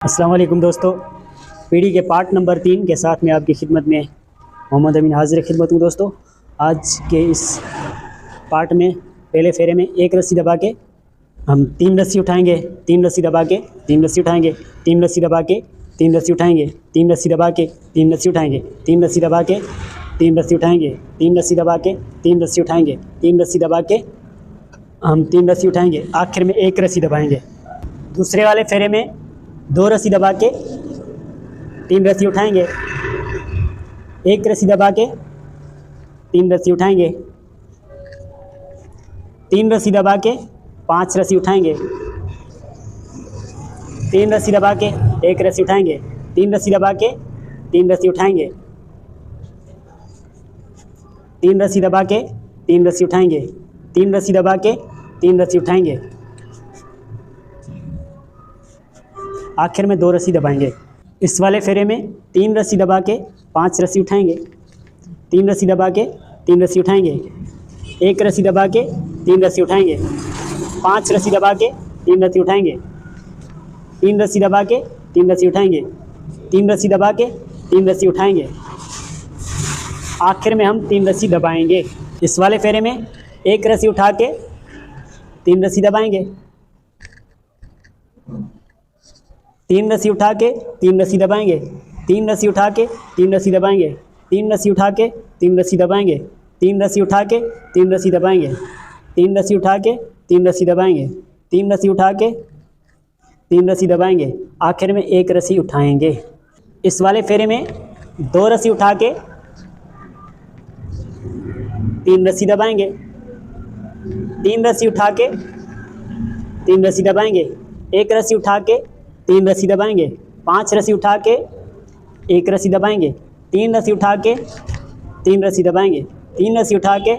अस्सलाम वालेकुम दोस्तों, पीढ़ी के पार्ट नंबर 3 के साथ में आपकी खिदमत में मोहम्मद अमीन हाजिर खिदमत हूँ। दोस्तों, आज के इस पार्ट में पहले फेरे में एक रस्सी दबा के हम 3 रस्सी उठाएंगे, 3 रस्सी दबा के 3 रस्सी उठाएंगे, 3 रस्सी दबा के 3 रस्सी उठाएंगे, 3 रस्सी दबा के 3 रस्सी उठाएंगे, 3 रस्सी दबा के 3 रस्सी उठाएंगे, 3 रस्सी दबा के 3 रस्सी उठाएंगे, 3 रस्सी दबा के हम 3 रस्सी उठाएंगे, आखिर में एक रस्सी दबाएंगे। दूसरे वाले फेरे में 2 रस्सी दबा के 3 रस्सी उठाएंगे, 1 रस्सी दबा के 3 रस्सी उठाएंगे, 3 रस्सी दबा के 5 रस्सी उठाएंगे, 3 रस्सी दबा के 1 रस्सी उठाएंगे, 3 रस्सी दबा के 3 रस्सी उठाएंगे, 3 रस्सी दबा के 3 रस्सी उठाएंगे, 3 रस्सी दबा के 3 रस्सी उठाएंगे, आखिर में 2 रस्सी दबाएंगे। इस वाले फेरे में 3 रस्सी दबा के 5 रस्सी उठाएंगे, 3 रस्सी दबा के 3 रस्सी उठाएंगे, 1 रस्सी दबा के 3 रस्सी उठाएंगे, 5 रस्सी दबा के 3 रस्सी उठाएंगे, 3 रस्सी दबा के 3 रस्सी उठाएंगे, 3 रस्सी दबा के 3 रस्सी उठाएंगे, आखिर में हम 3 रस्सी दबाएंगे। इस वाले फेरे में 1 रस्सी उठा के 3 रस्सी दबाएंगे, 3 रस्सी उठा के 3 रस्सी दबाएंगे, 3 रस्सी उठा के 3 रस्सी दबाएंगे, 3 रस्सी उठा के 3 रस्सी दबाएंगे, 3 रस्सी उठा के 3 रस्सी दबाएंगे, 3 रस्सी उठा के 3 रस्सी दबाएंगे, 3 रस्सी उठा के 3 रस्सी दबाएंगे, आखिर में 1 रस्सी उठाएंगे। इस वाले फेरे में 2 रस्सी उठा के 3 रस्सी दबाएंगे, 3 रस्सी उठा के 3 रस्सी दबाएंगे, 1 रस्सी उठा के 3 रस्सी दबाएंगे, 5 रस्सी उठा के 1 रस्सी दबाएंगे, 3 रस्सी उठा के 3 रस्सी दबाएंगे, 3 रस्सी उठा के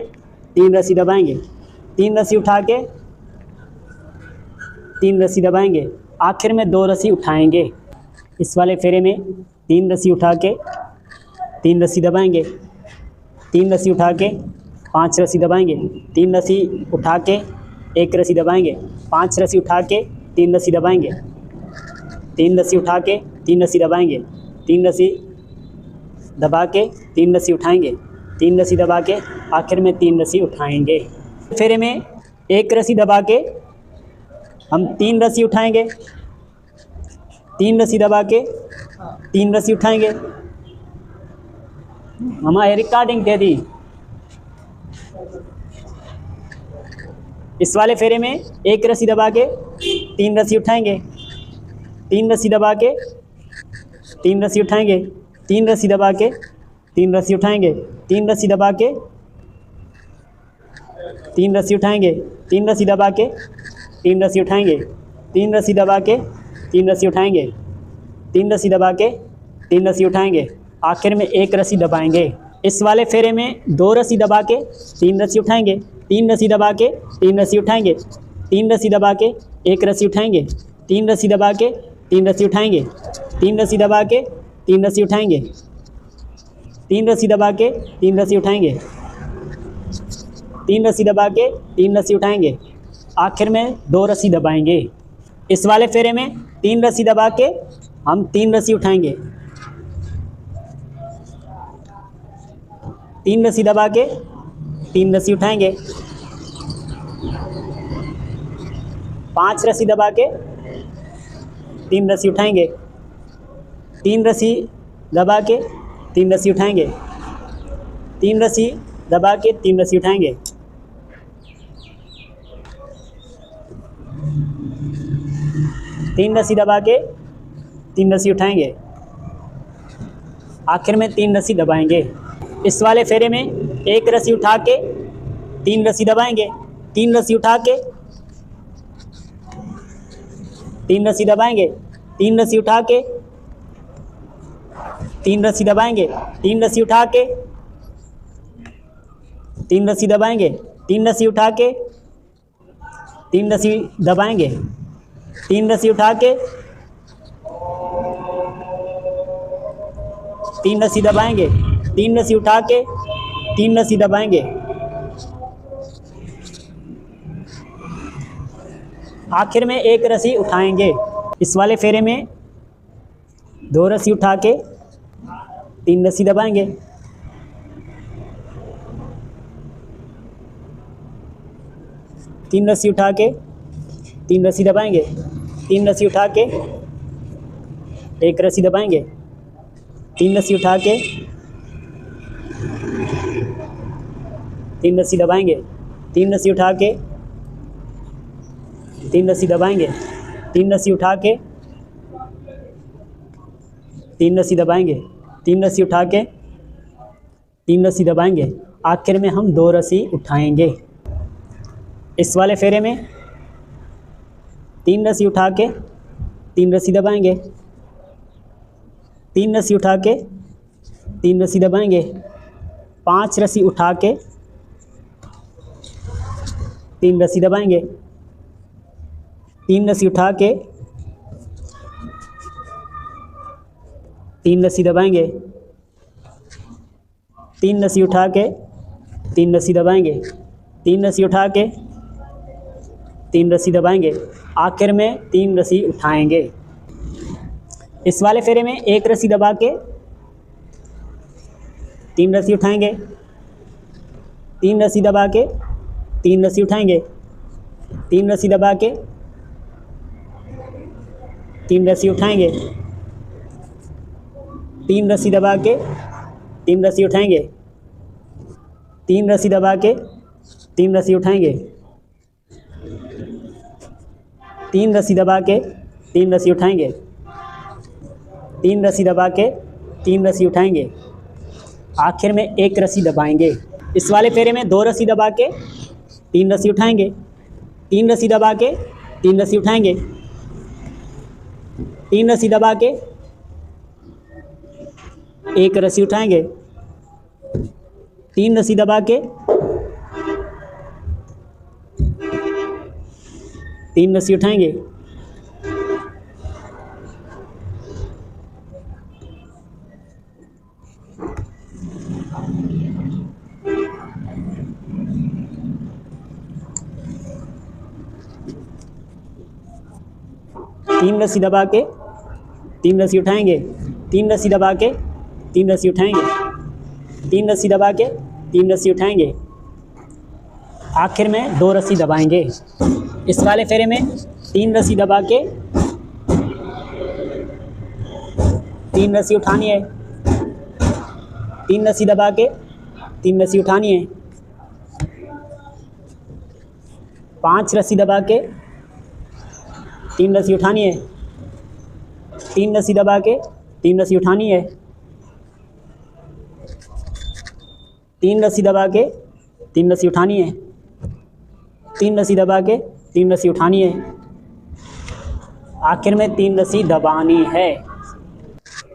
3 रस्सी दबाएंगे, 3 रस्सी उठा के 3 रस्सी दबाएंगे, आखिर में 2 रस्सी उठाएंगे। इस वाले फेरे में 3 रस्सी उठा के 3 रस्सी दबाएंगे, 3 रस्सी उठा के 5 रस्सी दबाएंगे, 3 रस्सी उठा के 1 रस्सी दबाएंगे, 5 रस्सी उठा के 3 रस्सी दबाएंगे, 3 रस्सी उठा के 3 रस्सी दबाएंगे, 3 रस्सी दबा के 3 रस्सी उठाएंगे, 3 रस्सी दबा के आखिर में 3 रस्सी उठाएंगे। फेरे में 1 रस्सी दबा के हम 3 रस्सी उठाएंगे, 3 रस्सी दबा के 3 रस्सी उठाएंगे। हमारी रिकॉर्डिंग दे दी। इस वाले फेरे में 1 रस्सी दबा के 3 रस्सी उठाएंगे, 3 रस्सी दबा के 3 रस्सी उठाएंगे, 3 रस्सी दबा के 3 रस्सी उठाएंगे, 3 रस्सी दबा के 3 रस्सी उठाएंगे, 3 रस्सी दबा के 3 रस्सी उठाएंगे, 3 रस्सी दबा के 3 रस्सी उठाएंगे, 3 रस्सी दबा के 3 रस्सी उठाएंगे, आखिर में 1 रस्सी दबाएंगे। इस वाले फेरे में 2 रस्सी दबा के 3 रस्सी उठाएंगे, 3 रस्सी दबा के 3 रस्सी उठाएंगे, 3 रस्सी दबा के 1 रस्सी उठाएंगे, 3 रस्सी दबा के 3 रस्सी उठाएंगे, 3 रस्सी दबा के 3 रस्सी उठाएंगे, 3 रस्सी दबा के 3 रस्सी उठाएंगे, 3 रस्सी दबा के 3 रस्सी उठाएंगे, आखिर में 2 रस्सी दबाएंगे। इस वाले फेरे में 3 रस्सी दबा के हम 3 रस्सी उठाएंगे, 3 रस्सी दबा के 3 रस्सी उठाएंगे, 5 रस्सी दबा के 3 रस्सी उठाएंगे, 3 रस्सी दबा के 3 रस्सी उठाएंगे, 3 रस्सी दबा के 3 रस्सी उठाएंगे, 3 रस्सी दबा के 3 रस्सी उठाएंगे, आखिर में 3 रस्सी दबाएंगे। इस वाले फेरे में 1 रस्सी उठा के 3 रस्सी दबाएंगे, 3 रस्सी उठा के 3 रस्सी दबाएंगे, 3 रस्सी उठा के 3 रस्सी दबाएंगे, 3 रस्सी उठा के 3 रस्सी दबाएंगे, 3 रस्सी उठा के 3 रस्सी दबाएंगे, 3 रस्सी उठा के 3 रस्सी दबाएंगे, 3 रस्सी उठा के 3 रस्सी दबाएंगे, आखिर में 1 रस्सी उठाएंगे। इस वाले फेरे में 2 रस्सी उठा के 3 रस्सी दबाएंगे, 3 रस्सी उठा के 3 रस्सी दबाएंगे, 3 रस्सी उठा के 1 रस्सी दबाएंगे, 3 रस्सी उठा के 3 रस्सी दबाएंगे, 3 रस्सी उठा के 3 रस्सी दबाएंगे, 3 रस्सी उठा के 3 रस्सी दबाएंगे, 3 रस्सी उठा के 3 रस्सी दबाएंगे। आखिर में हम 2 रस्सी उठाएंगे। इस वाले फेरे में 3 रस्सी उठा के 3 रस्सी दबाएंगे, 3 रस्सी उठा के 3 रस्सी दबाएंगे, 5 रस्सी उठा के 3 रस्सी दबाएंगे, 3 रस्सी उठा के 3 रस्सी दबाएंगे, 3 रस्सी उठा के 3 रस्सी दबाएंगे, 3 रस्सी उठा के 3 रस्सी दबाएंगे। आखिर में 3 रस्सी उठाएंगे। इस वाले फेरे में 1 रस्सी दबा के 3 रस्सी उठाएंगे, 3 रस्सी दबा के 3 रस्सी उठाएंगे, 3 रस्सी दबा के 3 रस्सी उठाएंगे, 3 रस्सी दबा के 3 रस्सी उठाएंगे, 3 रस्सी दबा के 3 रस्सी उठाएंगे, 3 रस्सी दबा के 3 रस्सी उठाएंगे, 3 रस्सी दबा के 3 रस्सी उठाएंगे। आखिर में 1 रस्सी दबाएंगे। इस वाले फेरे में 2 रस्सी दबा के 3 रस्सी उठाएंगे, 3 रस्सी दबा के 3 रस्सी उठाएंगे, 3 रस्सी दबा के 1 रस्सी उठाएंगे, 3 रस्सी दबा के 3 रस्सी उठाएंगे, 3 रस्सी दबा के 3 रस्सी उठाएंगे, 3 रस्सी दबा के 3 रस्सी उठाएंगे, 3 रस्सी दबा के 3 रस्सी उठाएंगे। आखिर में 2 रस्सी दबाएंगे। इस वाले फेरे में 3 रस्सी दबा के 3 रस्सी उठानी है, 3 रस्सी दबा के 3 रस्सी उठानी है, 5 रस्सी दबा के 3 रस्सी उठानी है, 3 रस्सी दबा के 3 रस्सी उठानी है, 3 रस्सी दबा के 3 रस्सी उठानी है, 3 रस्सी दबा के 3 रस्सी उठानी है। आखिर में 3 रस्सी दबानी है।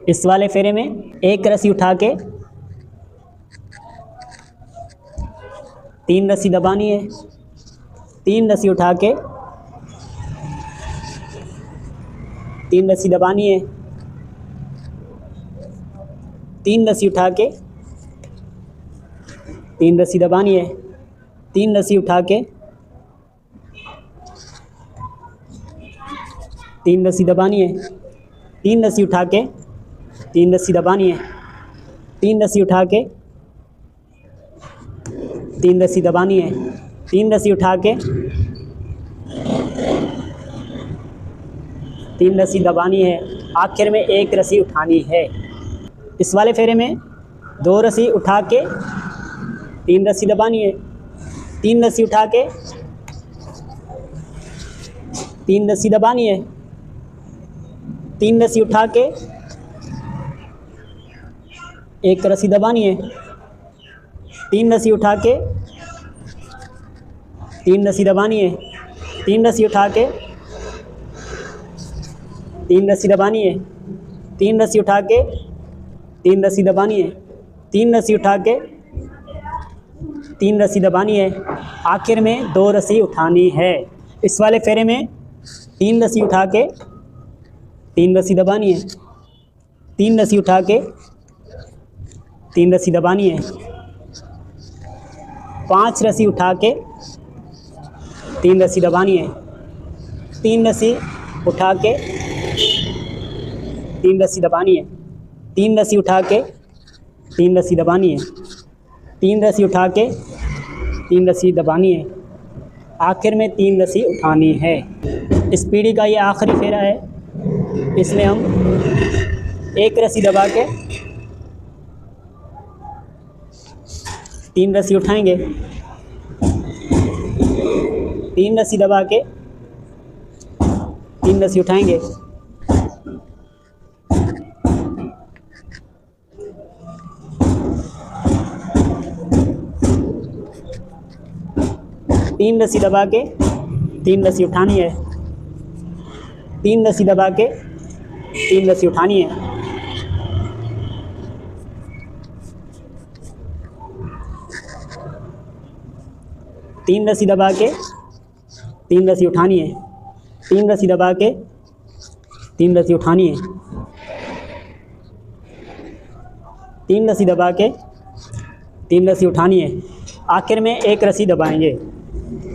इस वाले फेरे में 1 रस्सी उठा के 3 रस्सी दबानी है, 3 रस्सी उठा के 3 रस्सी दबानी है, 3 रस्सी उठा के 3 रस्सी दबानी है, 3 रस्सी उठा के 3 रस्सी दबानी है, 3 रस्सी उठा के 3 रस्सी दबानी है, 3 रस्सी उठा के 3 रस्सी दबानी है, 3 रस्सी उठा के 3 रस्सी दबानी है। आखिर में 1 रस्सी उठानी है। इस वाले फेरे में 2 रस्सी उठा के 3 रस्सी दबानी है, 3 रस्सी उठा के 3 रस्सी दबानी है, 3 रस्सी उठा के 1 रस्सी दबानी है, 3 रस्सी उठा के 3 रस्सी दबानी है, 3 रस्सी उठा के 3 रस्सी दबानी है, 3 रस्सी उठा के 3 रस्सी दबानी है, 3 रस्सी उठा के 3 रस्सी दबानी है। आखिर में 2 रस्सी उठानी है। इस वाले फेरे में 3 रस्सी उठा के 3 रस्सी दबानी है, 3 रस्सी उठा के 3 रस्सी दबानी है, 5 रस्सी उठा के 3 रस्सी दबानी है, 3 रस्सी उठा के 3 रस्सी दबानी है, 3 रस्सी उठा के 3 रस्सी दबानी है, 3 रस्सी उठा के 3 रस्सी दबानी है, आखिर में 3 रस्सी उठानी है। इस पीढ़ी का ये आखिरी फेरा है, इसमें हम 1 रस्सी दबा के 3 रस्सी उठाएंगे, 3 रस्सी दबा के 3 रस्सी उठाएंगे, 3 रस्सी दबा के 3 रस्सी उठानी है, 3 रस्सी दबा के 3 रस्सी उठानी है, 3 रस्सी दबा के 3 रस्सी उठानी है, 3 रस्सी दबा के 3 रस्सी उठानी है, 3 रस्सी दबा के 3 रस्सी उठानी है, आखिर में 1 रस्सी दबाएंगे।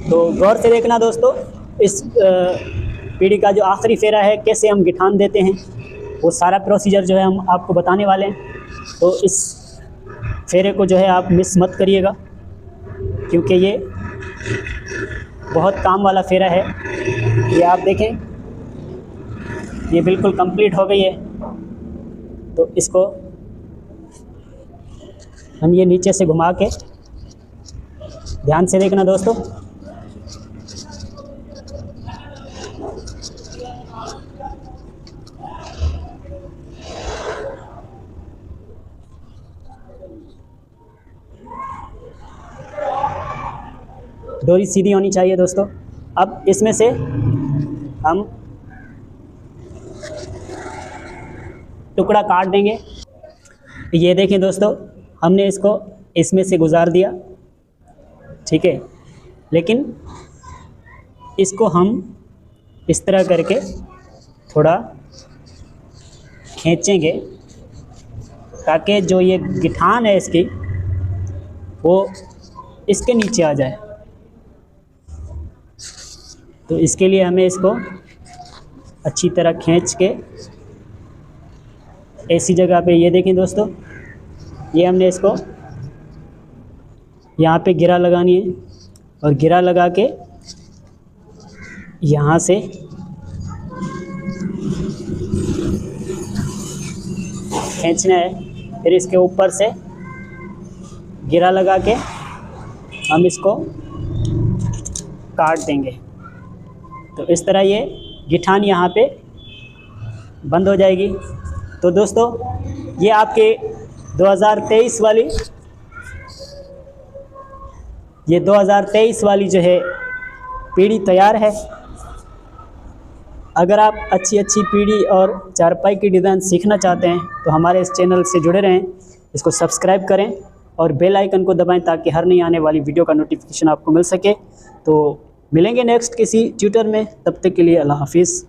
तो गौर से देखना दोस्तों, इस पीढ़ी का जो आखिरी फेरा है कैसे हम गिठान देते हैं वो सारा प्रोसीजर जो है हम आपको बताने वाले हैं। तो इस फेरे को जो है आप मिस मत करिएगा, क्योंकि ये बहुत काम वाला फेरा है। ये आप देखें, ये बिल्कुल कंप्लीट हो गई है। तो इसको हम ये नीचे से घुमा के, ध्यान से देखना दोस्तों, डोरी सीधी होनी चाहिए दोस्तों। अब इसमें से हम टुकड़ा काट देंगे। ये देखें दोस्तों, हमने इसको इसमें से गुजार दिया, ठीक है, लेकिन इसको हम इस तरह करके थोड़ा खींचेंगे ताकि जो ये गिठान है इसकी वो इसके नीचे आ जाए। तो इसके लिए हमें इसको अच्छी तरह खींच के ऐसी जगह पे, ये देखें दोस्तों, ये हमने इसको यहाँ पे गिरा लगानी है और गिरा लगा के यहाँ से खींचना है। फिर इसके ऊपर से गिरा लगा के हम इसको काट देंगे। तो इस तरह ये गिठान यहाँ पे बंद हो जाएगी। तो दोस्तों, ये आपके 2023 वाली जो है पीढ़ी तैयार है। अगर आप अच्छी पीढ़ी और चारपाई की डिज़ाइन सीखना चाहते हैं तो हमारे इस चैनल से जुड़े रहें, इसको सब्सक्राइब करें और बेल आइकन को दबाएं ताकि हर नई आने वाली वीडियो का नोटिफिकेशन आपको मिल सके। तो मिलेंगे नेक्स्ट किसी ट्यूटर में, तब तक के लिए अल्लाह हाफिज़।